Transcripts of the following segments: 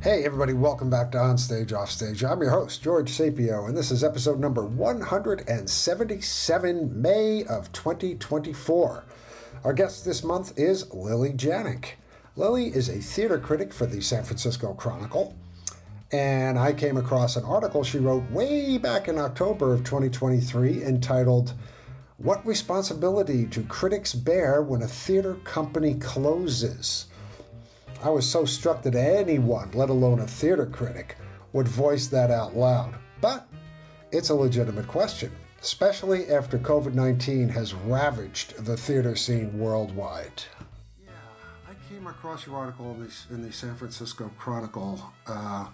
Hey, everybody, welcome back to On Stage, Off Stage. I'm your host, George Sapio, and this is episode number 177, May of 2024. Our guest this month is Lily Janiak. Lily is a theater critic for the San Francisco Chronicle, and I came across an article she wrote way back in October of 2023 entitled, "What Responsibility Do Critics Bear When a Theater Company Closes?" I was so struck that anyone, let alone a theater critic, would voice that out loud. But it's a legitimate question, especially after COVID-19 has ravaged the theater scene worldwide. Yeah, I came across your article in the San Francisco Chronicle a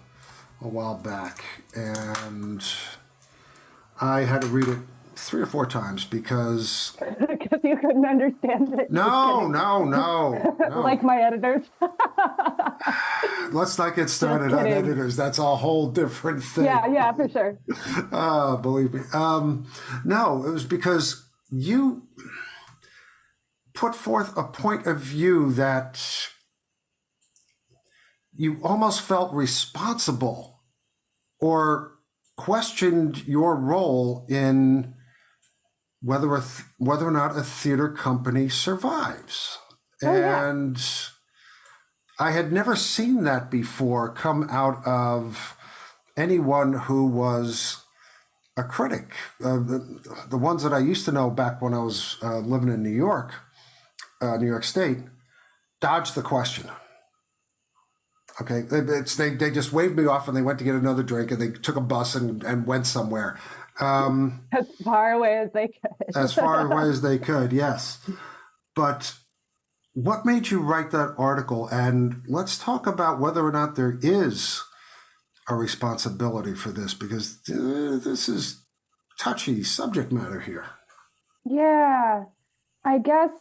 while back, and I had to read it 3 or 4 times because because you couldn't understand it. No. Like my editors. Let's not get started on editors. That's a whole different thing. Yeah, for sure. Believe me. No, it was because you put forth a point of view that you almost felt responsible or questioned your role in whether or not a theater company survives. And I had never seen that before come out of anyone who was a critic. The ones that I used to know back when I was living in New York State, dodged the question. Okay, they just waved me off and they went to get another drink and they took a bus and went somewhere. As far away as they could. As far away as they could, yes. But what made you write that article? And let's talk about whether or not there is a responsibility for this, because this is touchy subject matter here. Yeah, I guess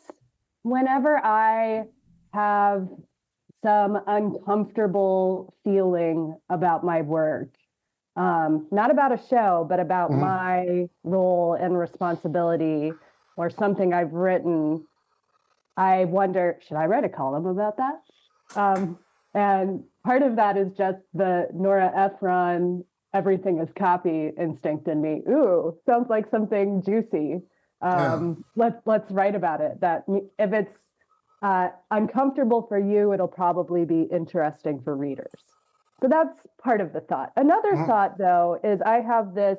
whenever I have some uncomfortable feeling about my work, not about a show, but about my role and responsibility or something I've written, I wonder, should I write a column about that? And part of that is just the Nora Ephron, everything is copy instinct in me. Ooh, sounds like something juicy. Let's write about it. That if it's uncomfortable for you, it'll probably be interesting for readers. So that's part of the thought. Another thought, though, is I have this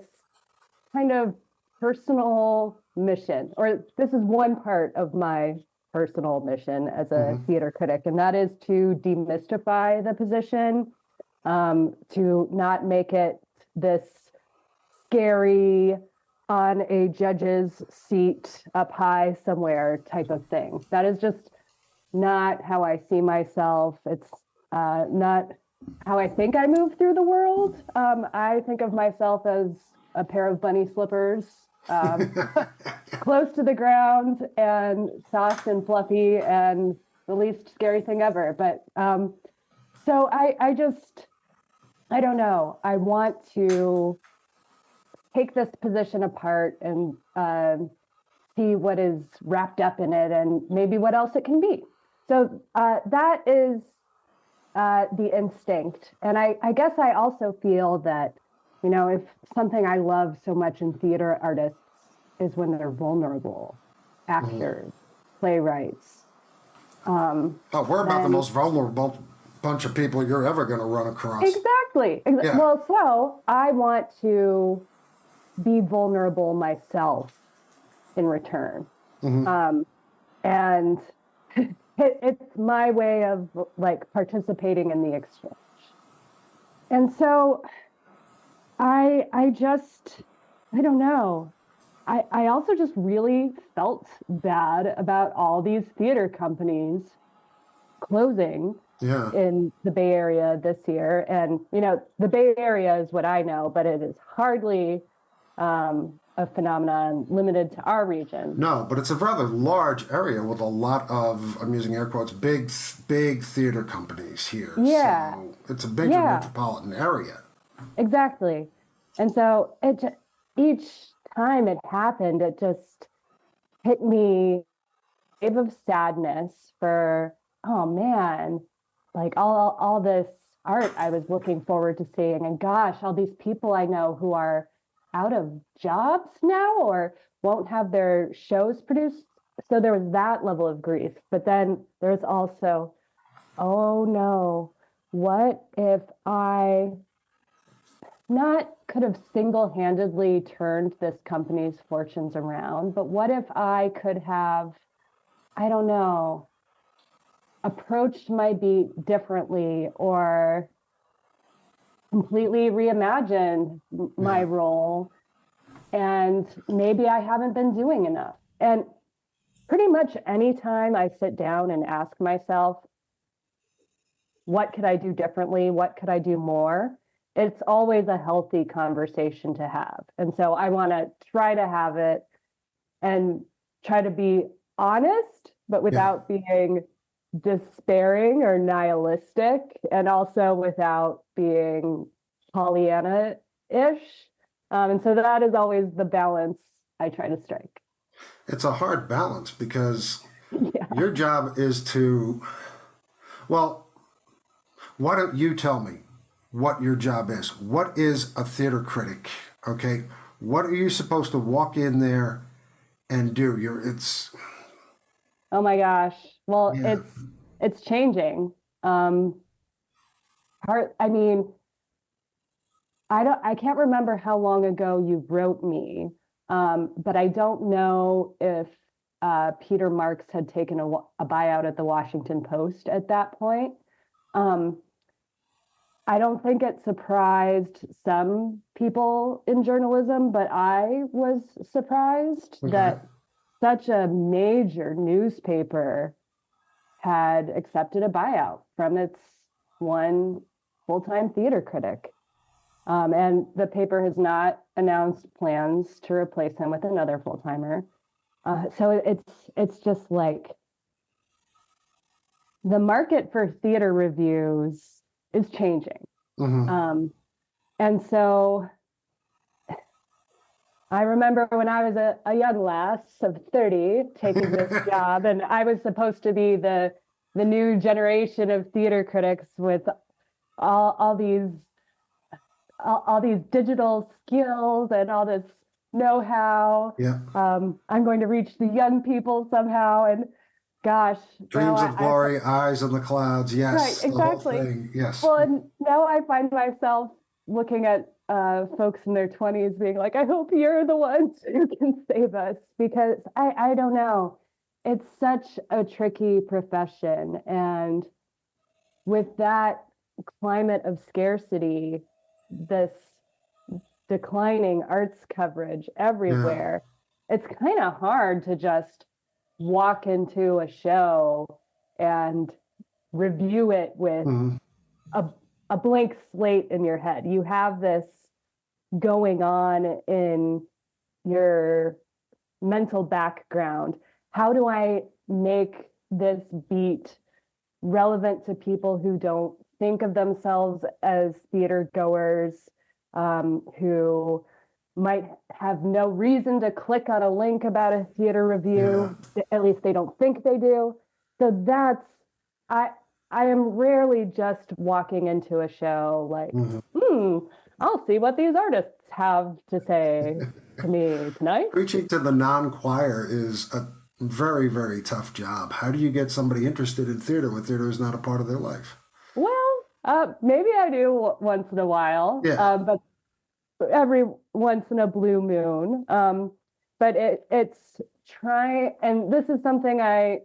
kind of personal mission, or this is one part of my personal mission as a theater critic, and that is to demystify the position, to not make it this scary, on a judge's seat up high somewhere type of thing. That is just not how I see myself. It's not how I think I move through the world. I think of myself as a pair of bunny slippers, close to the ground and soft and fluffy and the least scary thing ever. But so I don't know. I want to take this position apart and see what is wrapped up in it and maybe what else it can be. So that is the instinct. And I guess I also feel that, you know, if something I love so much in theater artists is when they're vulnerable, actors, playwrights. We're about the most vulnerable bunch of people you're ever going to run across. Exactly. Yeah. Well, so I want to be vulnerable myself in return. And it's my way of like participating in the exchange. And so I don't know. I also just really felt bad about all these theater companies closing in the Bay Area this year. And, you know, the Bay Area is what I know, but it is hardly a phenomenon limited to our region. No, but it's a rather large area with a lot of, I'm using air quotes, big theater companies here. Yeah. So it's a big metropolitan area. Exactly. And so each time it happened, it just hit me a wave of sadness for, oh man, like all this art I was looking forward to seeing. And gosh, all these people I know who are out of jobs now or won't have their shows produced. So there was that level of grief. But then there's also, oh no, what if I not could have single-handedly turned this company's fortunes around, but what if I could have, I don't know, approached my beat differently or completely reimagined my Yeah. role, and maybe I haven't been doing enough. And pretty much anytime I sit down and ask myself, what could I do differently? What could I do more? It's always a healthy conversation to have. And so I want to try to have it and try to be honest, but Yeah. without being despairing or nihilistic, and also without being Pollyanna-ish. And so that is always the balance I try to strike. It's a hard balance because Yeah. your job is to, well, why don't you tell me what your job is? What is a theater critic? Okay. What are you supposed to walk in there and do? Oh my gosh. Well, Yeah. it's changing. Um, I mean, I can't remember how long ago you wrote me, but I don't know if Peter Marks had taken a buyout at the Washington Post at that point. Um, I don't think it surprised some people in journalism, but I was surprised Okay. that such a major newspaper had accepted a buyout from its one full-time theater critic. And the paper has not announced plans to replace him with another full-timer. So it's just like the market for theater reviews is changing. Mm-hmm. Um, and so I remember when I was a young lass of 30 taking this job, and I was supposed to be the new generation of theater critics with all these all these digital skills and all this know-how. Yeah. I'm going to reach the young people somehow. And gosh, now Dreams of glory, eyes on the clouds. right, Yes. The whole exactly. thing. Yes. Well, and now I find myself looking at folks in their 20s being like, I hope you're the ones who can save us, because I don't know. It's such a tricky profession. And with that climate of scarcity, this declining arts coverage Yeah. everywhere, it's kind of hard to just walk into a show and review it with Mm-hmm. a, a blank slate in your head. You have this going on in your mental background. How do I make this beat relevant to people who don't think of themselves as theater goers, who might have no reason to click on a link about a theater Yeah. review? At least they don't think they do. So I I am rarely just walking into a show like, Mm-hmm. I'll see what these artists have to say to me tonight. Preaching to the non-choir is a very, very tough job. How do you get somebody interested in theater when theater is not a part of their life? Well, maybe I do once in a while, Yeah. but every once in a blue moon. But it's try, and this is something I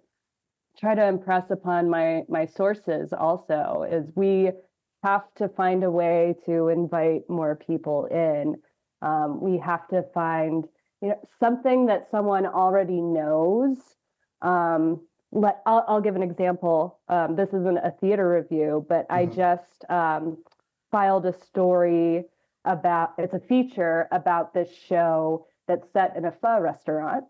try to impress upon my sources also, is we have to find a way to invite more people in. We have to find, something that someone already knows. I'll give an example. This isn't a theater review, but I Mm-hmm. just filed a story about, it's a feature about this show that's set in a pho restaurant.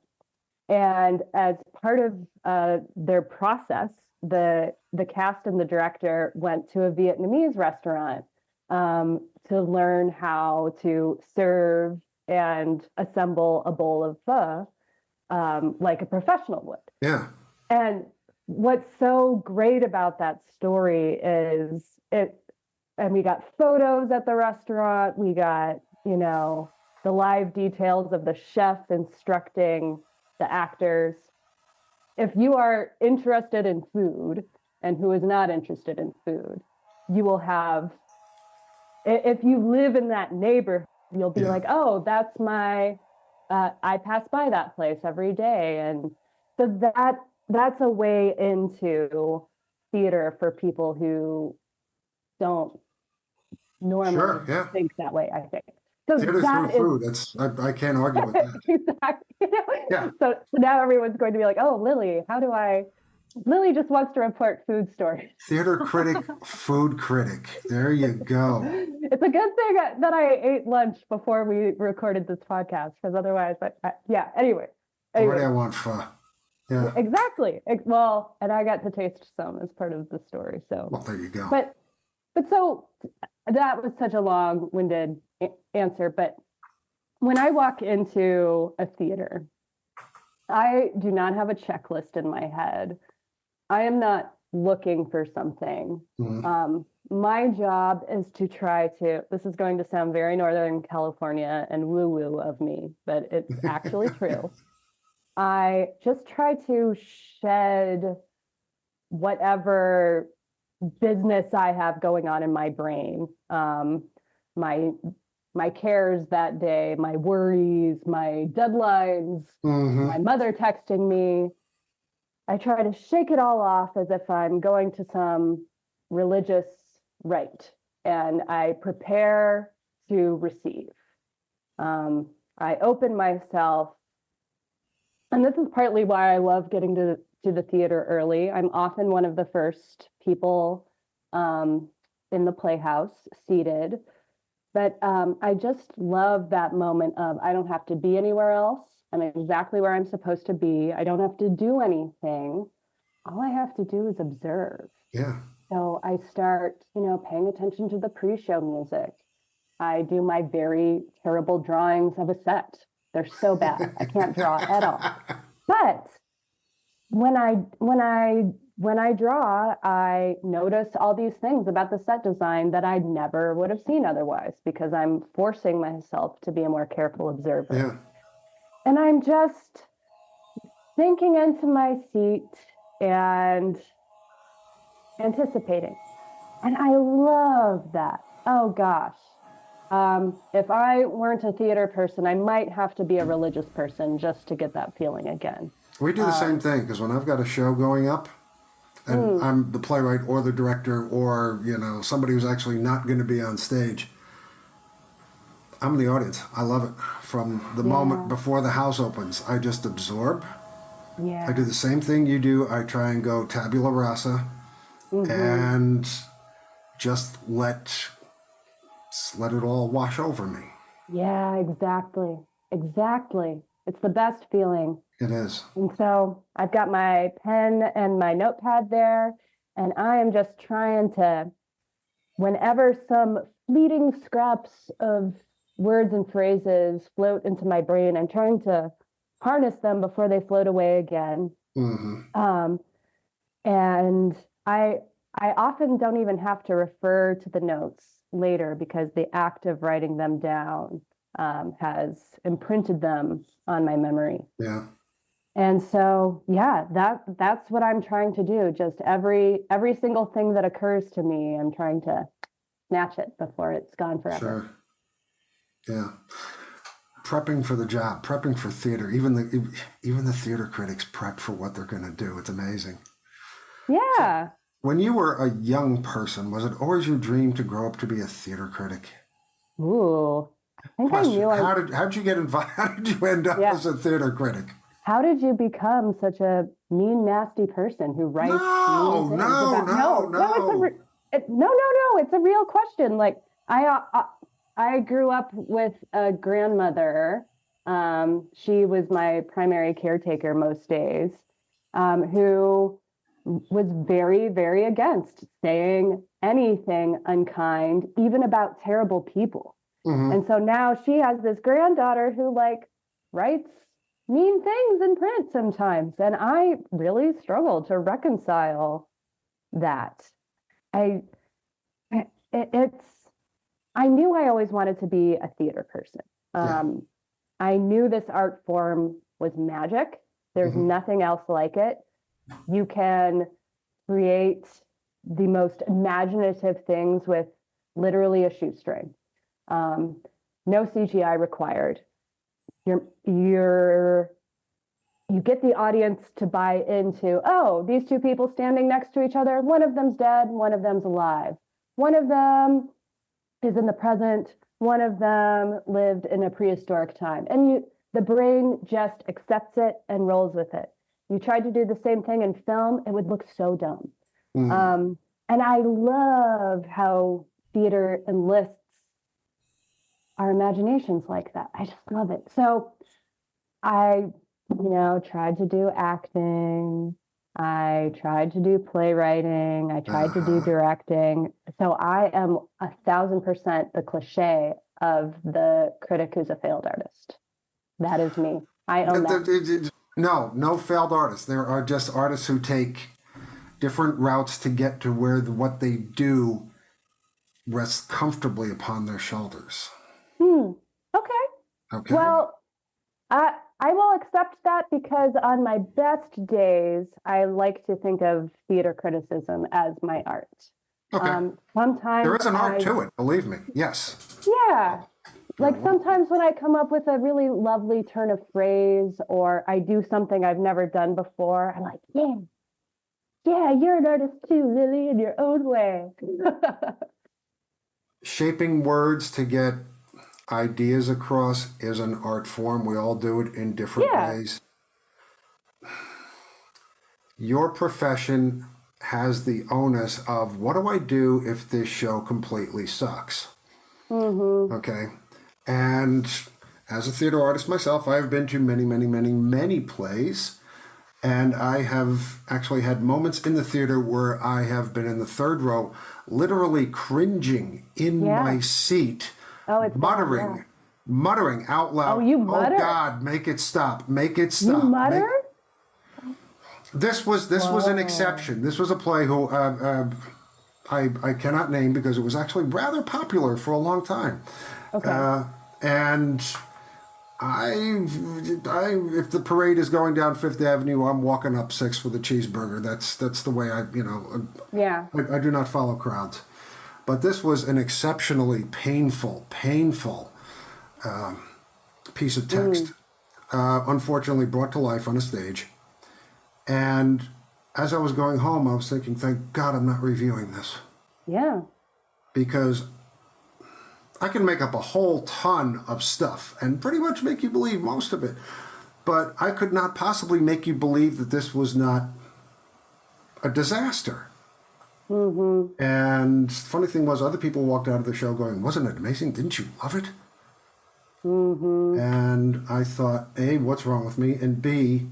And as part of their process, the cast and the director went to a Vietnamese restaurant to learn how to serve and assemble a bowl of pho like a professional would. Yeah. And what's so great about that story is and we got photos at the restaurant. We got, the live details of the chef instructing the actors. If you are interested in food and who is not interested in food, you will have, if you live in that neighborhood, you'll be like, oh, that's I pass by that place every day. And so that's a way into theater for people who don't normally think that way, I think. So theater through food. I can't argue with that. Exactly. Yeah. So now everyone's going to be like, oh, Lily, Lily just wants to report food stories. Theater critic, food critic. There you go. It's a good thing that I ate lunch before we recorded this podcast, because otherwise, anyway. Already I want pho. Yeah. Exactly. Well, and I got to taste some as part of the story. So, well, there you go. But so that was such a long-winded answer. But when I walk into a theater, I do not have a checklist in my head. I am not looking for something. Mm-hmm. My job is to this is going to sound very Northern California and woo-woo of me, but it's actually true. I just try to shed whatever business I have going on in my brain. My cares that day, my worries, my deadlines, mm-hmm. my mother texting me. I try to shake it all off as if I'm going to some religious rite, and I prepare to receive. I open myself, and this is partly why I love getting to the theater early. I'm often one of the first people in the playhouse seated. But I just love that moment of I don't have to be anywhere else. I'm exactly where I'm supposed to be. I don't have to do anything. All I have to do is observe. Yeah. So I start, paying attention to the pre-show music. I do my very terrible drawings of a set. They're so bad. I can't draw at all. But when I draw, I notice all these things about the set design that I never would have seen otherwise, because I'm forcing myself to be a more careful observer. Yeah. And I'm just sinking into my seat and anticipating. And I love that. Oh, gosh. If I weren't a theater person, I might have to be a religious person just to get that feeling again. We do the same thing, because when I've got a show going up, and I'm the playwright or the director or, somebody who's actually not going to be on stage, I'm in the audience. I love it. From the moment before the house opens, I just absorb. Yeah. I do the same thing you do. I try and go tabula rasa, mm-hmm. and just let it all wash over me. Yeah, exactly. It's the best feeling. It is. And so I've got my pen and my notepad there, and I am just trying to, whenever some fleeting scraps of words and phrases float into my brain, I'm trying to harness them before they float away again. Mm-hmm. And I often don't even have to refer to the notes later, because the act of writing them down has imprinted them on my memory. Yeah. And so, that's what I'm trying to do. Just every single thing that occurs to me, I'm trying to snatch it before it's gone forever. Sure. Yeah. Prepping for the job, prepping for theater. Even the theater critics prep for what they're going to do. It's amazing. Yeah. So, when you were a young person, was it always your dream to grow up to be a theater critic? Ooh, I think Question. I knew. How did you get invited? How did you end up as a theater critic? How did you become such a mean, nasty person who writes No. It's a real question. Like I grew up with a grandmother. She was my primary caretaker most days, who was very, very against saying anything unkind, even about terrible people. Mm-hmm. And so now she has this granddaughter who writes mean things in print sometimes. And I really struggle to reconcile that. it's, I knew I always wanted to be a theater person. Yeah. I knew this art form was magic. There's nothing else like it. You can create the most imaginative things with literally a shoestring. No CGI required. You get the audience to buy into, oh, these two people standing next to each other, one of them's dead, one of them's alive. One of them is in the present, one of them lived in a prehistoric time. And the brain just accepts it and rolls with it. You tried to do the same thing in film, it would look so dumb. And I love how theater enlists our imaginations like that. I just love it. So I, tried to do acting. I tried to do playwriting. I tried to do directing. So I am 1,000% the cliche of the critic who's a failed artist. That is me. I own that. No failed artists. There are just artists who take different routes to get to where what they do rests comfortably upon their shoulders. Okay. Well, I will accept that because on my best days, I like to think of theater criticism as my art. Okay. Sometimes there is an art to it, believe me. Yes. Yeah. Like sometimes when I come up with a really lovely turn of phrase or I do something I've never done before, I'm like, yeah, you're an artist too, Lily, in your own way. Shaping words to get ideas across is an art form. We all do it in different ways. Your profession has the onus of, what do I do if this show completely sucks? Okay. And as a theater artist myself, I've been to many plays. And I have actually had moments in the theater where I have been in the third row, literally cringing in my seat, muttering out loud. Oh, you mutter? Oh God, make it stop! Make it stop! You mutter? This was an exception. This was a play who I cannot name because it was actually rather popular for a long time. Okay. And if the parade is going down Fifth Avenue, I'm walking up 6th with a cheeseburger. That's the way I do not follow crowds. But this was an exceptionally painful piece of text, unfortunately brought to life on a stage. And as I was going home, I was thinking, thank God I'm not reviewing this. Yeah. Because I can make up a whole ton of stuff and pretty much make you believe most of it. But I could not possibly make you believe that this was not a disaster. And the funny thing was, other people walked out of the show going, wasn't it amazing? Didn't you love it? And I thought, A, what's wrong with me? And B,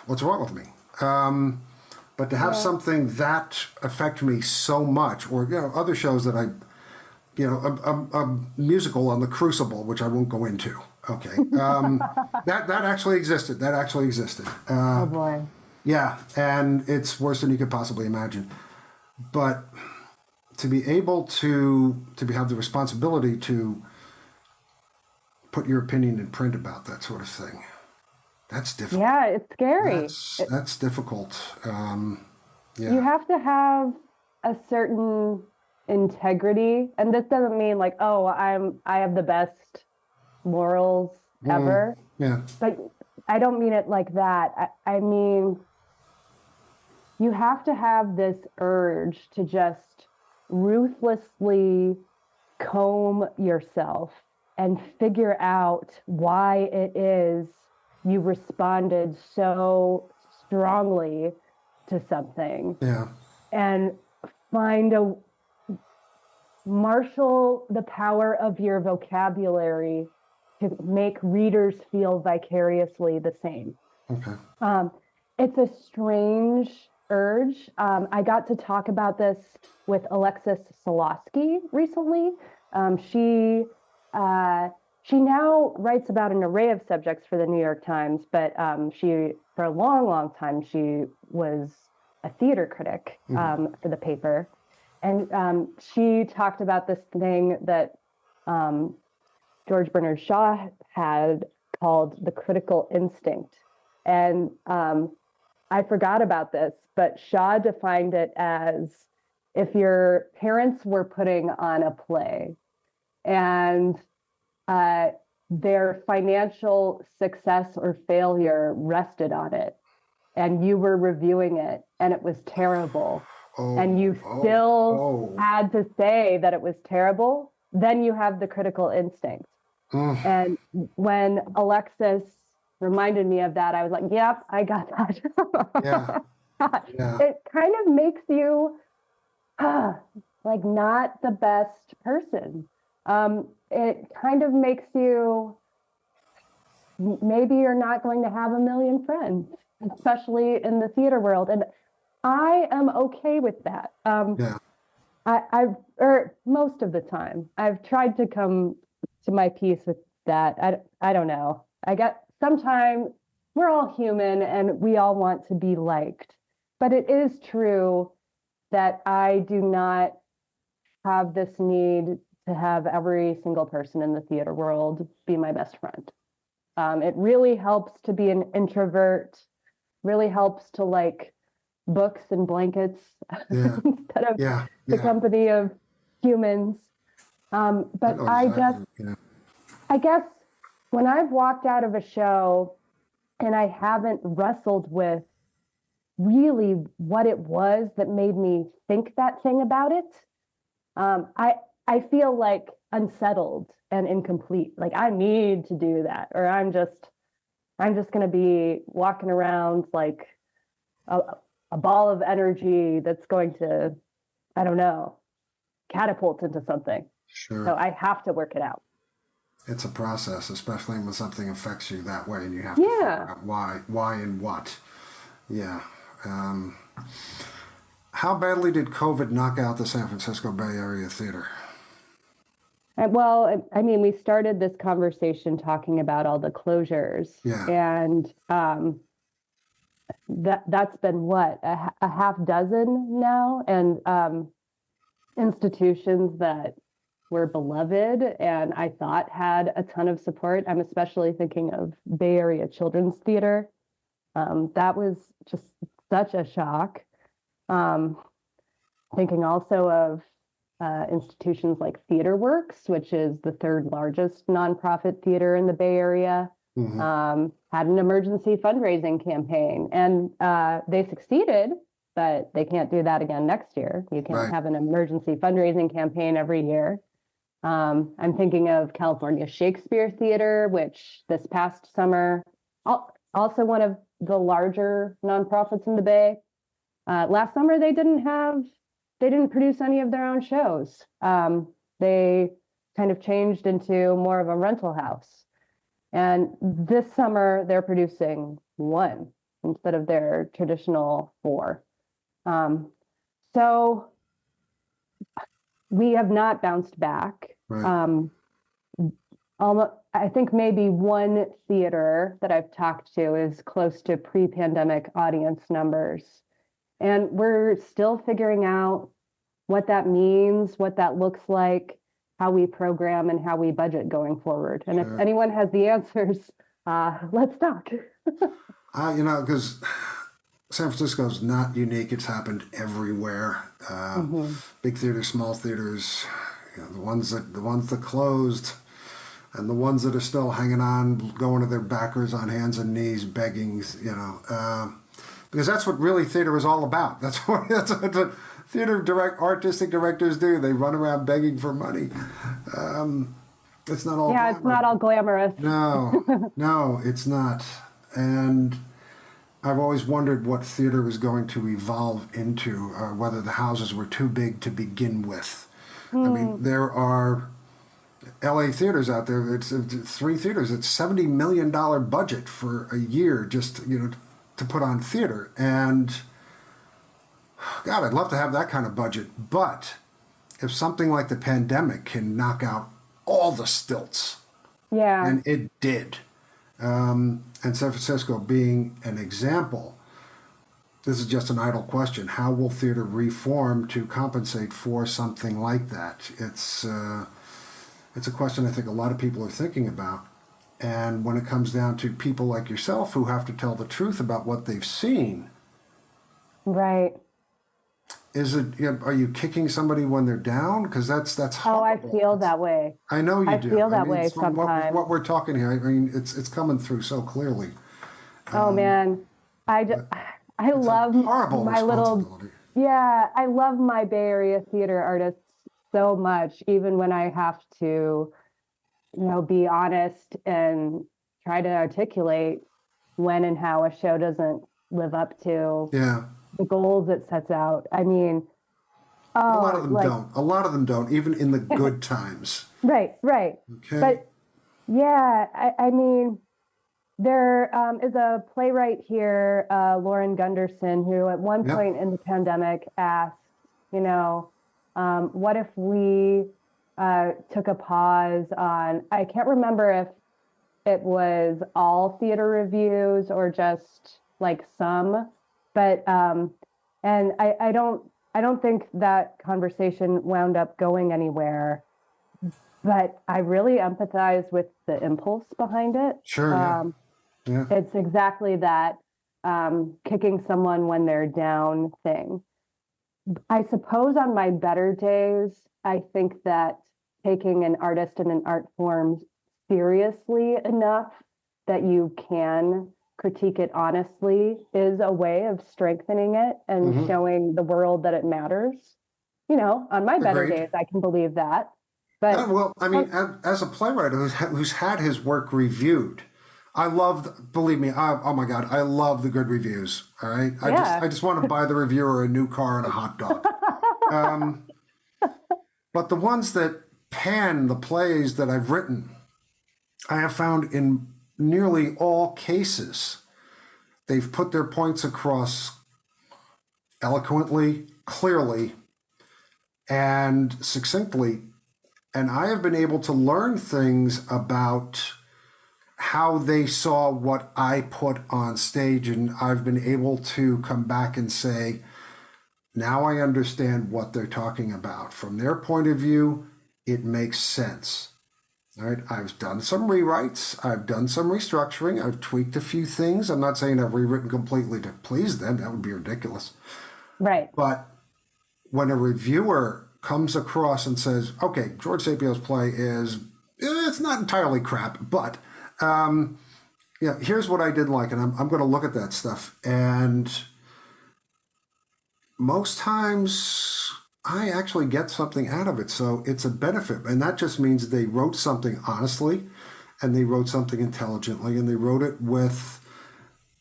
what's wrong with me? But to have something that affect me so much, or other shows that a musical on the Crucible, which I won't go into. Okay, that actually existed. Oh boy. Yeah, and it's worse than you could possibly imagine. But to be able to have the responsibility to put your opinion in print about that sort of thing, that's difficult. Yeah, it's scary. That's difficult. You have to have a certain integrity, and this doesn't mean like, oh, I have the best morals ever. Yeah. But I don't mean it like that. I mean, you have to have this urge to just ruthlessly comb yourself and figure out why it is you responded so strongly to something. Yeah. And marshal the power of your vocabulary to make readers feel vicariously the same. Okay. It's a strange urge. I got to talk about this with Alexis Solosky recently. She now writes about an array of subjects for the New York Times, but for a long time, she was a theater critic for the paper. And she talked about this thing that George Bernard Shaw had called the critical instinct. And I forgot about this, but Shaw defined it as if your parents were putting on a play and their financial success or failure rested on it, and you were reviewing it and it was terrible, and you still had to say that it was terrible, then you have the critical instinct. And when Alexis reminded me of that, I was like, yep, I got that. Yeah. It kind of makes you like not the best person. It kind of makes you, maybe you're not going to have a million friends, especially in the theater world. And I am okay with that. Or most of the time, I've tried to come to my peace with that. I don't know. I get sometimes we're all human and we all want to be liked, but it is true that I do not have this need to have every single person in the theater world be my best friend. It really helps to be an introvert, really helps to like books and blankets instead of the company of humans. But I guess when I've walked out of a show and I haven't wrestled with really what it was that made me think that thing about it, I feel like unsettled and incomplete. Like I need to do that, or I'm just going to be walking around like a ball of energy that's going to, I don't know, catapult into something. Sure. So I have to work it out. It's a process, especially when something affects you that way, and you have to figure out why, and what. Yeah. How badly did COVID knock out the San Francisco Bay Area theater? Well, I mean, we started this conversation talking about all the closures, and that's been what, a half dozen now, and institutions that were beloved and I thought had a ton of support. I'm especially thinking of Bay Area Children's Theater. That was just such a shock. Thinking also of institutions like TheaterWorks, which is the third largest nonprofit theater in the Bay Area, had an emergency fundraising campaign, and they succeeded, but they can't do that again next year. You can't have an emergency fundraising campaign every year. I'm thinking of California Shakespeare Theater, which this past summer, also one of the larger nonprofits in the Bay. Last summer, they didn't produce any of their own shows. They kind of changed into more of a rental house. And this summer, they're producing one instead of their traditional four. So we have not bounced back. I think maybe one theater that I've talked to is close to pre-pandemic audience numbers. And we're still figuring out what that means, what that looks like, how we program and how we budget going forward. And if anyone has the answers, let's talk. Because San Francisco is not unique. It's happened everywhere. Big theaters, small theaters, the ones that closed, and the ones that are still hanging on, going to their backers on hands and knees, begging. Because that's what really theater is all about. That's what artistic directors do. They run around begging for money. It's not all. Yeah, it's not all glamorous. No, it's not. And I've always wondered what theater was going to evolve into, whether the houses were too big to begin with. I mean, there are LA theaters out there. It's 3 theaters. It's $70 million budget for a year just, to put on theater. And God, I'd love to have that kind of budget. But if something like the pandemic can knock out all the stilts, and it did, and San Francisco being an example, this is just an idle question. How will theater reform to compensate for something like that? It's a question I think a lot of people are thinking about. And when it comes down to people like yourself who have to tell the truth about what they've seen, Right. are you kicking somebody when they're down? Because that's Oh, I horrible. feel that way. I know you I do. feel I that mean, way it's from what sometimes. we're talking here. I mean, it's coming through so clearly. Oh man, I just, But I it's a love horrible my little, responsibility. yeah, I love my Bay Area theater artists so much, even when I have to, be honest and try to articulate when and how a show doesn't live up to Yeah. the goals it sets out. I mean, A lot of oh, them like, don't. A lot of them don't, even in the good times. right, right. Okay. But yeah, I mean, there is a playwright here, Lauren Gunderson, who at one Yep. point in the pandemic asked, what if we took a pause on, I can't remember if it was all theater reviews or just like some, but and I don't think that conversation wound up going anywhere, but I really empathize with the impulse behind it. Sure. Yeah. Yeah. It's exactly that kicking someone when they're down thing. I suppose on my better days, I think that taking an artist and an art form seriously enough that you can critique it honestly is a way of strengthening it and Hmm. showing the world that it matters. On my better Agreed. days, I can believe that. But Well, I mean, some, as a playwright who's had his work reviewed, I love. Believe me, oh my God, I love the good reviews. All right, I yeah. just want to buy the reviewer a new car and a hot dog. Um, but the ones that pan the plays that I've written, I have found in nearly all cases, they've put their points across eloquently, clearly, and succinctly. And I have been able to learn things about how they saw what I put on stage. And I've been able to come back and say, now I understand what they're talking about. From their point of view, it makes sense. All right, I've done some rewrites, I've done some restructuring, I've tweaked a few things. I'm not saying I've rewritten completely to please them, that would be ridiculous. Right. But when a reviewer comes across and says, okay, George Sapio's play is, it's not entirely crap, but here's what I didn't like, and I'm going to look at that stuff. And most times I actually get something out of it. So it's a benefit. And that just means they wrote something honestly, and they wrote something intelligently, and they wrote it with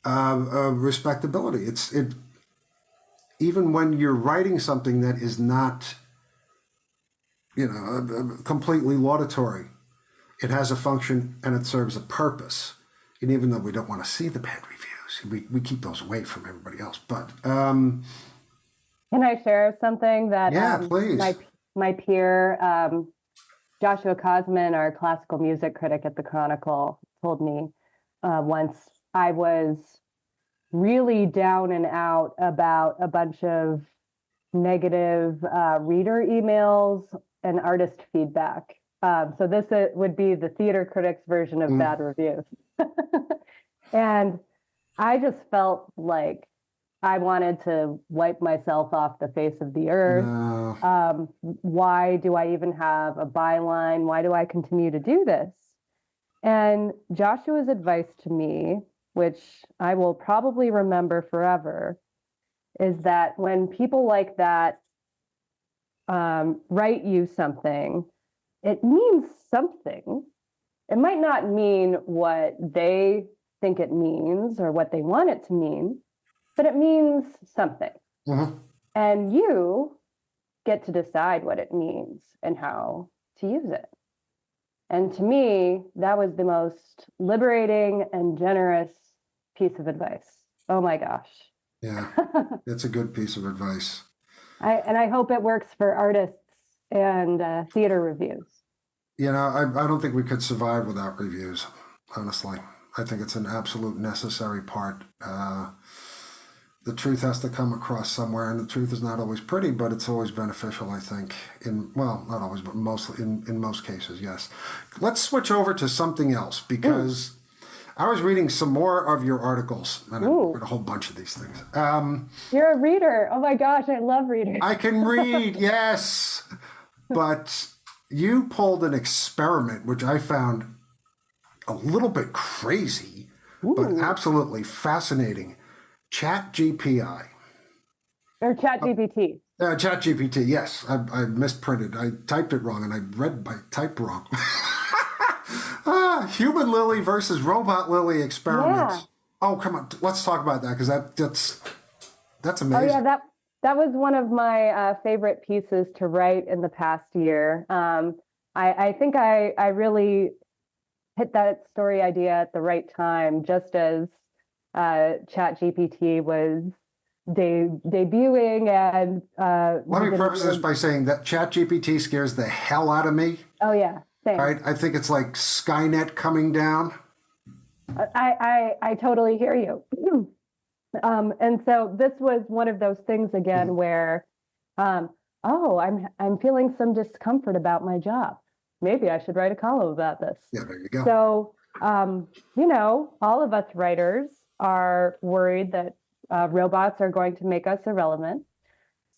respectability. Even when you're writing something that is not, completely laudatory, it has a function and it serves a purpose. And even though we don't want to see the bad reviews, we keep those away from everybody else. But Can I share something that yeah, please. my peer Joshua Cosman, our classical music critic at the Chronicle, told me once. I was really down and out about a bunch of negative reader emails and artist feedback. So this would be the theater critics version of bad reviews. And I just felt like I wanted to wipe myself off the face of the earth. No. Why do I even have a byline? Why do I continue to do this? And Joshua's advice to me, which I will probably remember forever, is that when people like that write you something, it means something. It might not mean what they think it means or what they want it to mean, but it means something. Mm-hmm. And you get to decide what it means and how to use it. And to me, that was the most liberating and generous piece of advice. Oh my gosh. Yeah, it's a good piece of advice. I hope it works for artists and theater reviews. I don't think we could survive without reviews, honestly. I think it's an absolute necessary part The truth has to come across somewhere, and the truth is not always pretty, but it's always beneficial, I think. Well, not always, but mostly in most cases, yes. Let's switch over to something else because I was reading some more of your articles, and I read a whole bunch of these things. You're a reader. Oh my gosh, I love readers. I can read, yes, but you pulled an experiment which I found a little bit crazy, but absolutely fascinating. Chat GPI. Or Chat GPT. Chat GPT, yes. I misprinted. I typed it wrong and I read my type wrong. Human Lily versus robot Lily experiments. Yeah. Oh, come on. Let's talk about that because that's Oh amazing. yeah, that was one of my favorite pieces to write in the past year. I think I really hit that story idea at the right time, just as ChatGPT was debuting and Let me preface this by saying that ChatGPT scares the hell out of me. Oh yeah, same. Right? I think it's like Skynet coming down. I totally hear you. And so this was one of those things again where, oh, I'm feeling some discomfort about my job. Maybe I should write a column about this. Yeah, there you go. So, all of us writers are worried that robots are going to make us irrelevant.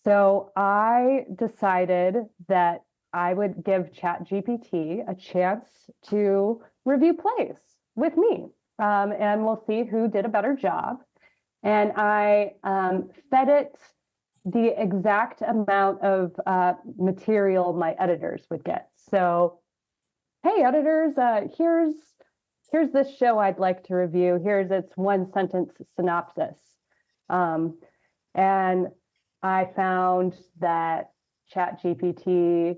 So I decided that I would give ChatGPT a chance to review plays with me, and we'll see who did a better job. And I fed it the exact amount of material my editors would get. So, hey, editors, here's this show I'd like to review. Here's its one sentence synopsis. And I found that ChatGPT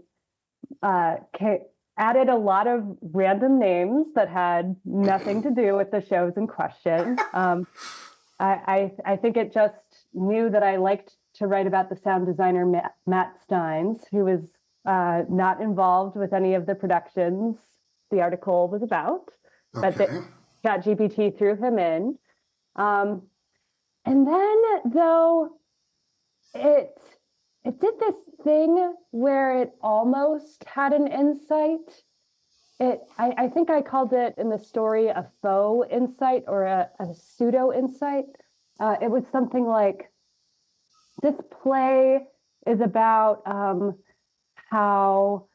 added a lot of random names that had nothing to do with the shows in question. I think it just knew that I liked to write about the sound designer Matt Steins, who was not involved with any of the productions the article was about, but ChatGPT threw him in. And then, though, it did this thing where it almost had an insight. I think I called it in the story a faux insight or a pseudo insight. It was something like, this play is about how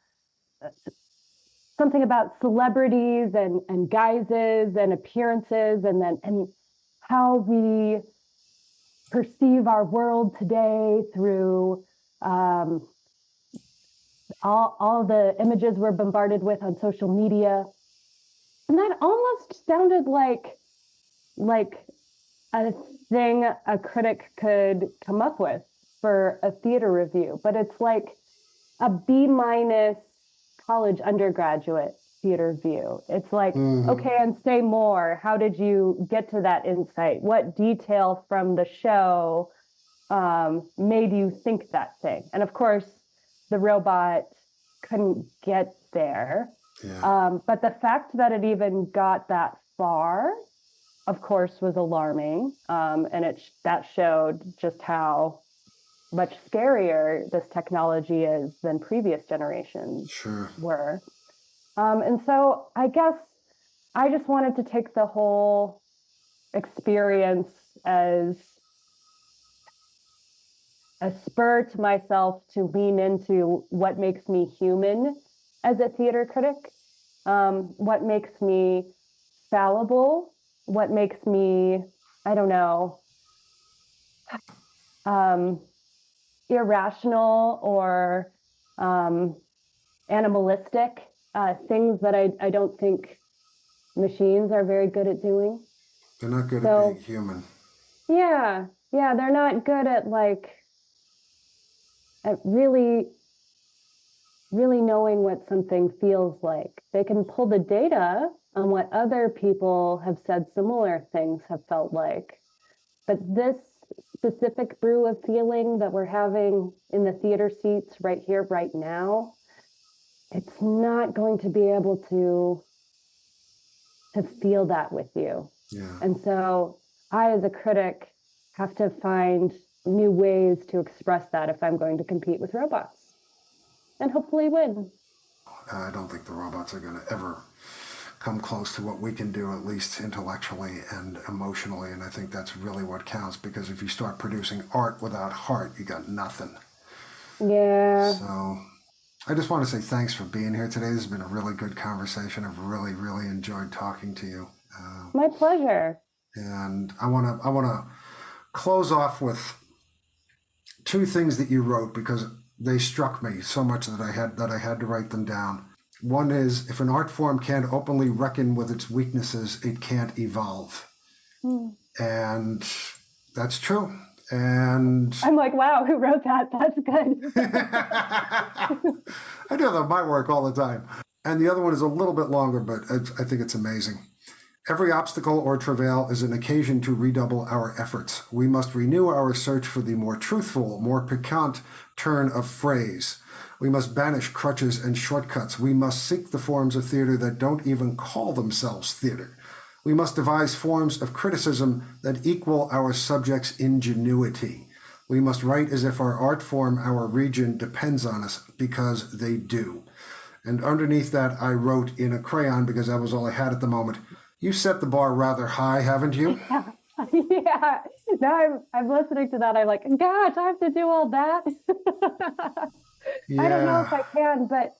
something about celebrities and guises and appearances and how we perceive our world today through all the images we're bombarded with on social media. And that almost sounded like a thing a critic could come up with for a theater review, but it's like a B- college undergraduate theater review. It's like, okay, and say more. How did you get to that insight? What detail from the show made you think that thing? And of course, the robot couldn't get there. Yeah. But the fact that it even got that far, of course, was alarming. And that showed just how much scarier this technology is than previous generations were. And so I guess I just wanted to take the whole experience as a spur to myself to lean into what makes me human as a theater critic, what makes me fallible, what makes me, I don't know, irrational or animalistic, things that I don't think machines are very good at doing. They're not good at being human. Yeah, they're not good at really knowing what something feels like. They can pull the data on what other people have said similar things have felt like. But this specific brew of feeling that we're having in the theater seats right here, right now, it's not going to be able to feel that with you. Yeah. And so I, as a critic, have to find new ways to express that if I'm going to compete with robots and hopefully win. I don't think the robots are going to ever come close to what we can do, at least intellectually and emotionally. And I think that's really what counts, because if you start producing art without heart, you got nothing. Yeah. So I just want to say thanks for being here today. This has been a really good conversation. I've really, really enjoyed talking to you. My pleasure. And I want to close off with two things that you wrote, because they struck me so much that I had to write them down. One is, if an art form can't openly reckon with its weaknesses, it can't evolve. And that's true. And I'm like, wow, who wrote that? That's good. I do that my work all the time. And the other one is a little bit longer, but I think it's amazing. Every obstacle or travail is an occasion to redouble our efforts. We must renew our search for the more truthful, more piquant turn of phrase. We must banish crutches and shortcuts. We must seek the forms of theater that don't even call themselves theater. We must devise forms of criticism that equal our subject's ingenuity. We must write as if our art form, our region, depends on us, because they do. And underneath that, I wrote in a crayon, because that was all I had at the moment, you set the bar rather high, haven't you? Yeah. Yeah. Now I'm listening to that. I'm like, gosh, I have to do all that. I don't know if I can, but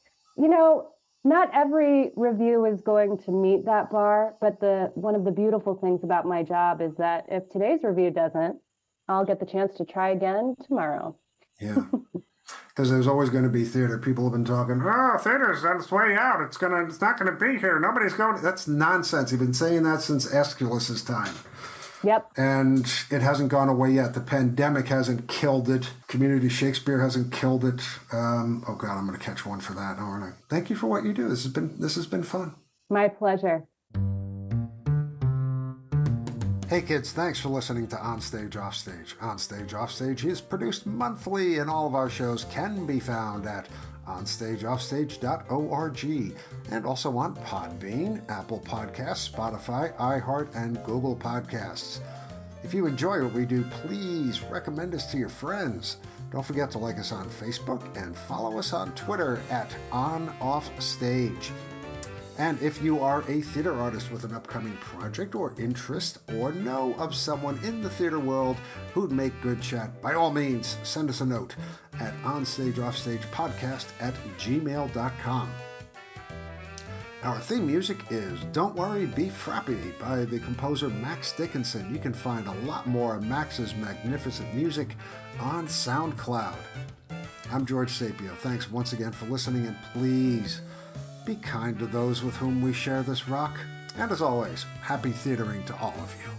not every review is going to meet that bar. But one of the beautiful things about my job is that if today's review doesn't, I'll get the chance to try again tomorrow. Yeah. Because there's always going to be theater. People have been talking, theater's on its way out. It's not going to be here. Nobody's going. That's nonsense. You've been saying that since Aeschylus's time. Yep. And it hasn't gone away yet. The pandemic hasn't killed it. Community Shakespeare hasn't killed it. Oh God, I'm going to catch one for that, aren't I? Thank you for what you do. This has been fun. My pleasure. Hey kids, thanks for listening to On Stage, Off Stage. On Stage, Off Stage is produced monthly, and all of our shows can be found at onstageoffstage.org, and also on Podbean, Apple Podcasts, Spotify, iHeart, and Google Podcasts. If you enjoy what we do, please recommend us to your friends. Don't forget to like us on Facebook and follow us on Twitter at OnOffStage. And if you are a theater artist with an upcoming project or interest, or know of someone in the theater world who'd make good chat, by all means, send us a note at onstageoffstagepodcast@gmail.com. Our theme music is Don't Worry, Be Frappy by the composer Max Dickinson. You can find a lot more of Max's magnificent music on SoundCloud. I'm George Sapio. Thanks once again for listening, and please be kind to those with whom we share this rock. And as always, happy theatering to all of you.